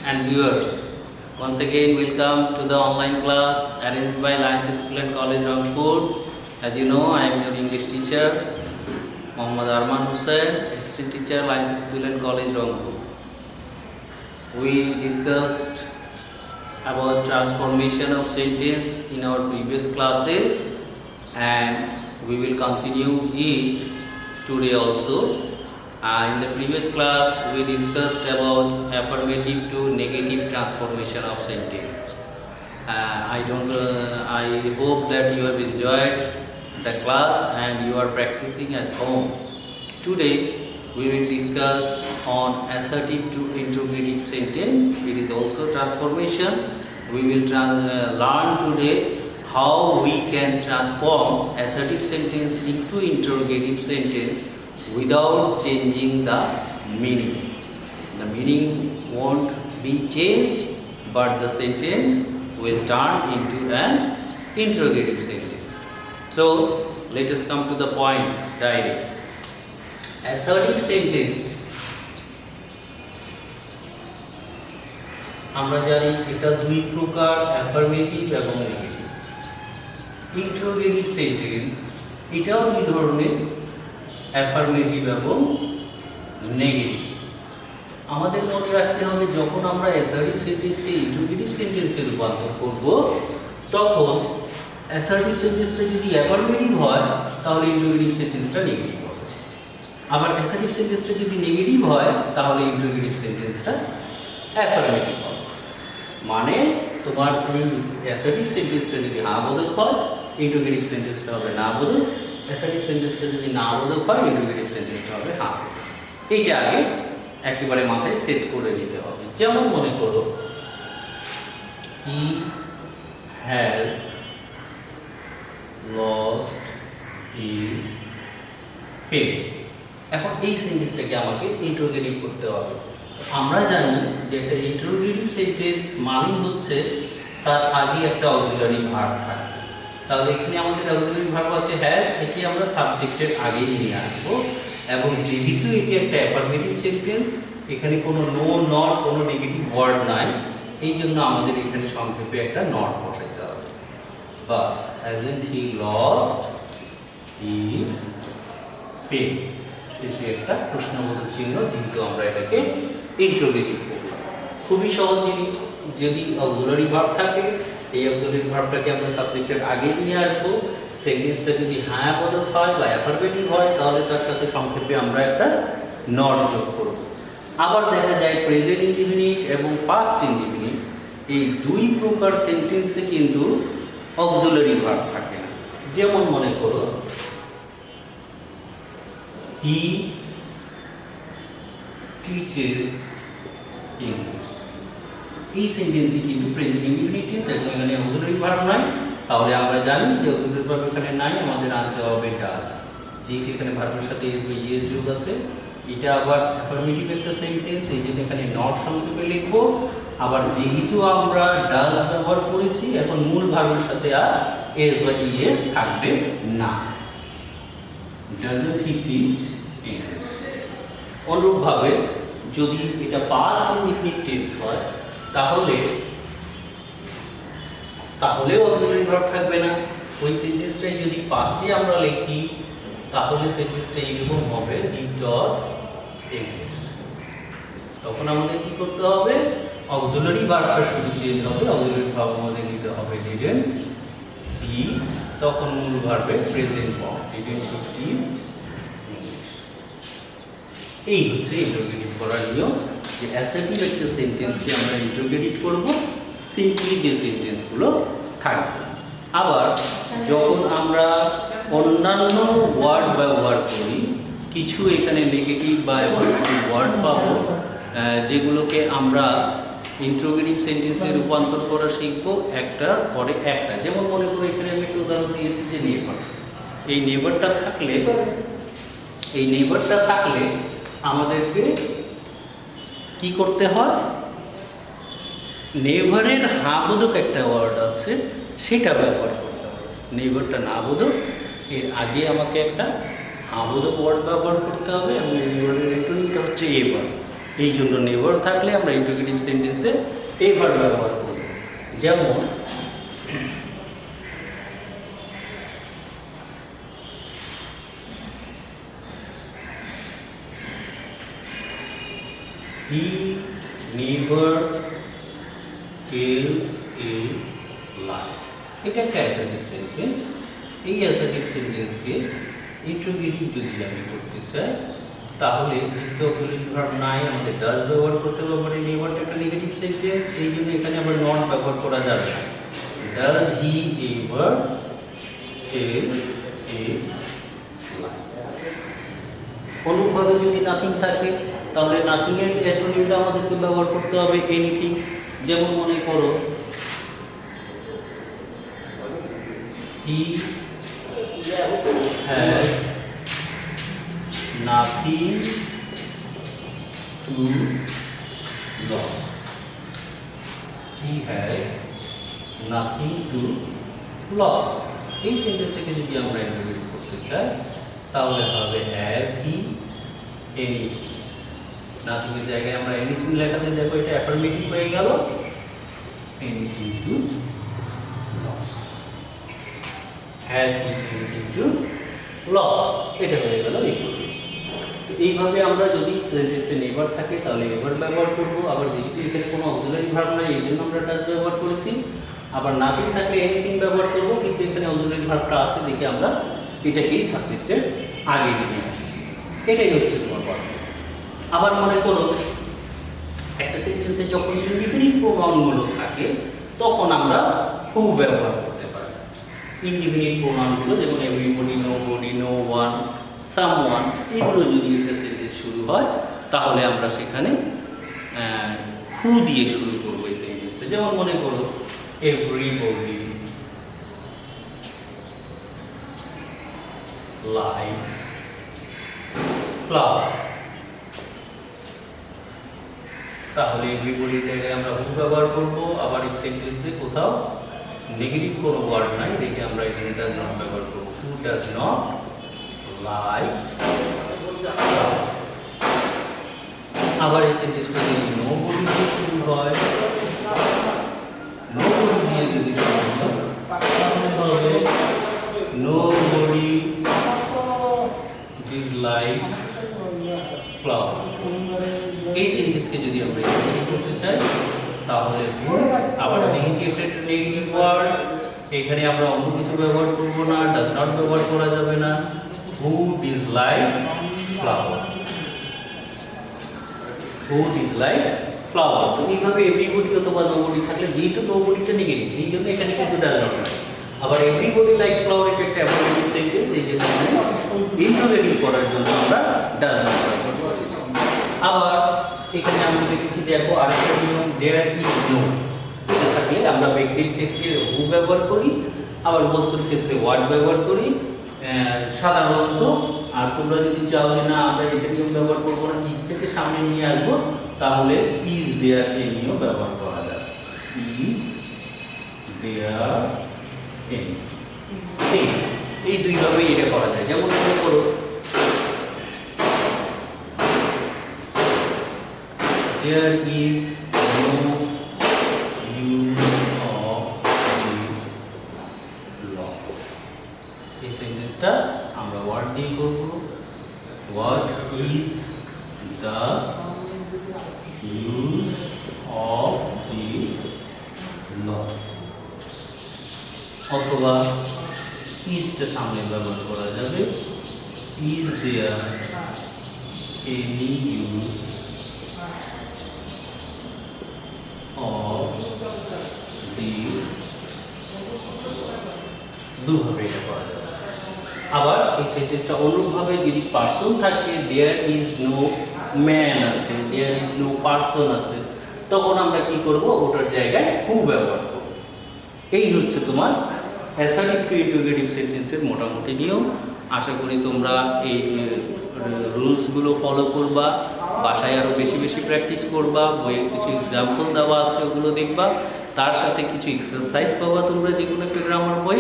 and viewers. Once again, welcome to the online class arranged by Lions School and College Rangpur. As you know, I am your English teacher, Mohammad Arman Hussain, Assistant Teacher, Lions School and College Rangpur. We discussed about transformation of sentence in our previous classes, and we will continue it today also. In the previous class, we discussed about affirmative to negative transformation of sentence. I hope that you have enjoyed the class and you are practicing at home. Today, we will discuss on assertive to interrogative sentence. It is also transformation. We will learn today how we can transform assertive sentence into interrogative sentence without changing the meaning. The meaning won't be changed, but the sentence will turn into an interrogative sentence. So, let us come to the point direct. Assertive sentence আমরা জানি এটা দুই প্রকার, affirmative এবং negative. Interrogative sentence এটাও দুই ধরনের, affirmative এবং নেগেটিভ। আমাদের মনে রাখতে হবে যখন আমরা অ্যাসার্টিভ সেন্টেন্সকে ইন্টারোগেটিভ সেন্টেন্সে রূপান্তর করব, তখন অ্যাসার্টিভ সেন্টেন্সটা যদি অ্যাফার্মেটিভ হয় তাহলে ইন্টারোগেটিভ সেন্টেন্সটা নেগেটিভ হবে। আবার অ্যাসার্টিভ সেন্টেন্সটা যদি নেগেটিভ হয় তাহলে ইন্টারোগেটিভ সেন্টেন্সটা অ্যাফার্মেটিভ হবে। মানে তোমার অ্যাসার্টিভ সেন্টেন্সটা যদি হ্যাঁ বোধক হয়, ইন্টারোগেটিভ সেন্টেন্সটা হবে না বোধক। অ্যাসার্টিভ সেন্টেন্সটা যদি না বোধক হয়, ইন্টারোগেটিভ সেন্টেন্সটা হবে হ্যাঁ। এইটা আগে একেবারে মাথায় সেট করে নিতে হবে। যেমন মনে করো, he has lost his pen. এখন এই সেন্টেন্সটাকে আমাকে ইন্টারোগেটিভ করতে হবে। আমরা জানি যে একটা ইন্টারোগেটিভ সেন্টেন্স মানে হচ্ছে তার আগে একটা অক্সিলারি ভার্ব থাকে। তাহলে এখানে আমাদের অক্সিলারি ভার্ব আছে হ্যাজ, এটি আমরা সাবজেক্টের আগে নিয়ে আসবো। এবং যেহেতু এটি একটা অ্যাফার্মেটিভ সেন্টেন্স, এখানে কোনো নো নট কোনো নেগেটিভ ওয়ার্ড নাই, এই জন্য আমাদের এখানে সংক্ষেপে একটা নট বসাইতে হবে। বাস hasn't he lost his pen, শেষে একটা প্রশ্নবোধক চিহ্ন, যেহেতু আমরা এটাকে ইন্টারোগেটিভ করব। খুবই সহজ জিনিস। যদি অক্সিলারি ভার্ব থাকে, এই অক্সিলারি ভার্বটাকে আমরা সাবজেক্টের আগে নিয়ে আসবো। সেন্টেন্সটা যদি হ্যাঁ বোধক হয় বা অ্যাফার্মেটিভ হয় তাহলে তার সাথে সংক্ষেপে আমরা একটা নট যোগ করব। আবার দেখা যায় প্রেজেন্ট ইনডিফিনিট এবং পাস্ট ইনডিফিনিট এই দুই প্রকার সেন্টেন্সে কিন্তু অক্সিলারি ভার্ব থাকে না। যেমন মনে করো, হি টিচেস ইংলিশ। এই সেন্টেন্সে কিন্তু প্রেজেন্ট ইনডিফিনিট টেন্স এবং এখানে অক্সিলারি ভার্ব নাই। তাহলে আমরা জানি যে অক্সিলারি ভার্ব এখানে নাই, আমাদের আনতে হবে ডাজ। যেহেতু এখানে ভার্বের সাথে এস বা ইএস যোগ আছে, এটা আবার অ্যাফার্মেটিভ একটা সেন্টেন্স, এই জন্য এখানে নট সংক্ষেপে লিখব। আবার যেহেতু আমরা ডাজ ব্যবহার করেছি, এখন মূল ভার্বের সাথে আর এস বা ইএস থাকবে না। Doesn't he teach English. অনুরূপভাবে যদি এটা পাস্ট ইনডিফিনিট টেন্স হয় তাহলেও অক্সিলারি ভার্ব থাকবে না। ওই সেন্টেন্সটাই যদি পাস্টে আমরা লিখি তাহলে সেন্টেন্সটা এরকম হবে, হি টট ইংলিশ। তখন আমাদের কি করতে হবে? অক্সিলারি ভার্বটা শুধু চেঞ্জ হবে। অক্সিলারি ভার্ব আমাদের নিতে হবে ডিডন্ট বি, তখন মূল ভার্বে present form, didn't he teach English. এই হচ্ছে ইন্টারোগেটিভ করার নিয়ম, যে অ্যাসার্টিভ একটা সেন্টেন্সকে আমরা ইন্টারোগেটিভ করব, সিম্পলি যে সেন্টেন্সগুলো থাকবে। আবার যখন আমরা অন্যান্য ওয়ার্ড ব্যবহার করি, কিছু এখানে নেগেটিভ বা অ্যাফার্মেটিভ ওয়ার্ড পাবো, যেগুলোকে আমরা ইন্টারোগেটিভ সেন্টেন্সে রূপান্তর করা শিখব একটার পরে একটা। যেমন মনে করো, এখানে আমি একটা উদাহরণ দিয়েছি যে নেইবার। এই নেইবারটা থাকলে আমাদেরকে কি করতে হয়? নেইবারের হ্যাঁ বোধক একটা ওয়ার্ড আছে, সেটা ব্যবহার করতে হবে। নেইবারটা না বোধক, এর আগে আমাকে একটা হ্যাঁ বোধক ওয়ার্ড ব্যবহার করতে হবে এবং নেইবারের অ্যান্টোনিমটা হচ্ছে এভার। এই জন্য নেভার থাকলে আমরা ইন্টারোগেটিভ সেন্টেন্সে এই ভার্ব ব্যবহার করব। যেমন he never tells a lie. এটা একটা অ্যাসার্টিভ সেন্টেন্স। এই অ্যাসার্টিভ সেন্টেন্সকে ইন্টারোগেটিভ যদি আমি করতে চাই তাহলে যেহেতু অক্সিলারি ভার্ব নাই, আমাদের ডাজ ব্যবহার করতে হবে। মানে নেভারটা একটা নেগেটিভ সেন্টেন্স, এই জন্য এখানে আবার নট ব্যবহার করা যাবে না। ডাজ হি এভার টেল এ লাই। অনুরূপভাবে যদি নাথিং থাকে তাহলে নাথিং এর অ্যান্টোনিমটা আমাদেরকে ব্যবহার করতে হবে এনিথিং। যেমন মনে করো he has nothing to lose. He has nothing to lose. এই সেন্টেন্সটাকে যদি আমরা ইন্টারোগেট করতে চাই তাহলে হবে as he anything। নাথিং এর জায়গায় আমরা এনিথিং লেখাতে দেখো এটা অ্যাফার্মেটিভ হয়ে গেল, anything to lose. Has he anything to lose, এটা হয়ে গেল ইকুয়াল। তো এইভাবে আমরা যদি সেন্টেন্সে নেভার থাকে তাহলে নেভার ব্যবহার করব। আবার যেহেতু এখানে কোনো অক্সিলারি ভার্ব নাই এই জন্য আমরা ডাজ ব্যবহার করছি। আবার নাথিং থাকলে এনিথিং ব্যবহার করব, কিন্তু এখানে অক্সিলারি ভার্বটা আছে দেখে আমরা এটাকেই সাবজেক্টের আগে নিয়ে আসছি। এটাই হচ্ছে তোমার কথা। আবার মনে করো একটা সেন্টেন্সে যখন ইনডিফিনিট প্রোনাউনগুলো থাকে তখন আমরা হু ব্যবহার করতে পারি। ইনডিফিনিট প্রোনাউনগুলো যেমন everybody, nobody, no one, someone, এগুলো যদি একটা সেন্টেন্স শুরু হয় তাহলে আমরা সেখানে হু দিয়ে শুরু করবো এই সেন্টেন্সটা। যেমন মনে করো এভরিবডি লাইকস ফ্লাওয়ার, তাহলে এভরিবডির জায়গায় আমরা হু ব্যবহার করব। আবার এই সেন্টেন্সে কোথাও নেগেটিভ কোনো ওয়ার্ড নাই দেখে আমরা এখানে ডাজ নট ব্যবহার করব। Who does not like. আবার এই সেন্টেন্সটা যদি নোবডি দিয়ে শুরু হয়, নোবডি দিয়ে যদি শুরু হয় তাহলে হবে নোবডি ডিসলাইকস ফ্লাওয়ার। এই সেন্টেন্সকে যদি আমরা ইন্টারোগেট করতে চাই তাহলে আবার যেহেতু একটা নেগেটিভ ওয়ার্ড এখানে আমরা অন্য কিছু ব্যবহার করব না, ডাজ নট ব্যবহার করা যাবে না। হু ডিসলাইকস ফ্লাওয়ার, হু ডিসলাইকস ফ্লাওয়ার। তো এইভাবে এভরিবডি অথবা নোবডি থাকলে, যেহেতু নোবডিটা নেগেটিভ এই জন্য এখানে কিন্তু ডাজ নট। আবার এভরিবডি লাইকস ফ্লাওয়ার এটা একটা অ্যাফার্মেটিভ সেন্টেন্স, এই জন্য ইন্টারোগেটিভ করার জন্য আমরা ডাজ নট ব্যবহার করেছি। আবার এখানে আমি লিখেছি দেখো আরেকটা নিয়ম, দেয়ার ইজ নো। এটা থাকলে আমরা ব্যক্তির ক্ষেত্রে হু ব্যবহার করি, আবার বস্তুর ক্ষেত্রে ওয়ার্ড ব্যবহার করি সাধারণত। আর তোমরা যদি চাও যে না আমরা এটা নিয়ম ব্যবহার করবো না, ইজটাকে সামনে নিয়ে আসবো, তাহলে ইজ দেয়ার এই নিয়ম ব্যবহার করা যায়। ইজ দেয়ার এই দুইভাবে এটা করা যায়। যেমন মনে করো there is no use of this law। এই সেন্টেন্সটা আমরা ওয়ার্ড দিয়ে করব। What is the use of this law? অথবা ইজটা সামনে ব্যবহার করা যাবে। Is there any use দুভাবে এটা করা যাবে। আবার এই সেন্টেন্সটা অনুরূপভাবে যদি পার্সন থাকে, দেয়ার ইজ নো ম্যান আছে, দেয়ার ইজ নো পার্সন আছে, তখন আমরা কি করব, ওটার জায়গায় হু ব্যবহার করব। এই হচ্ছে তোমার অ্যাসার্টিভ টু ইন্টারোগেটিভ সেন্টেন্সের মোটামুটি নিয়ম। আশা করি তোমরা এই রুলসগুলো ফলো করবা, বাসায় আরও বেশি বেশি প্র্যাকটিস করবা, বইয়ের কিছু এক্সাম্পল দেওয়া আছে ওগুলো দেখবা, তার সাথে কিছু এক্সারসাইজ পাবা তোমরা যে কোনো একটা গ্রামার বই,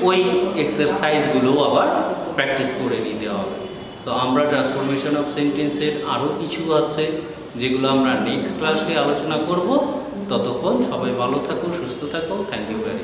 ওই এক্সারসাইজগুলো আবার প্র্যাকটিস করে নিতে হবে। তো আমরা ট্রান্সফরমেশন অফ সেন্টেন্সের আরও কিছু আছে যেগুলো আমরা নেক্সট ক্লাসে আলোচনা করব। ততক্ষণ সবাই ভালো থাকো, সুস্থ থাকো। Thank you very much.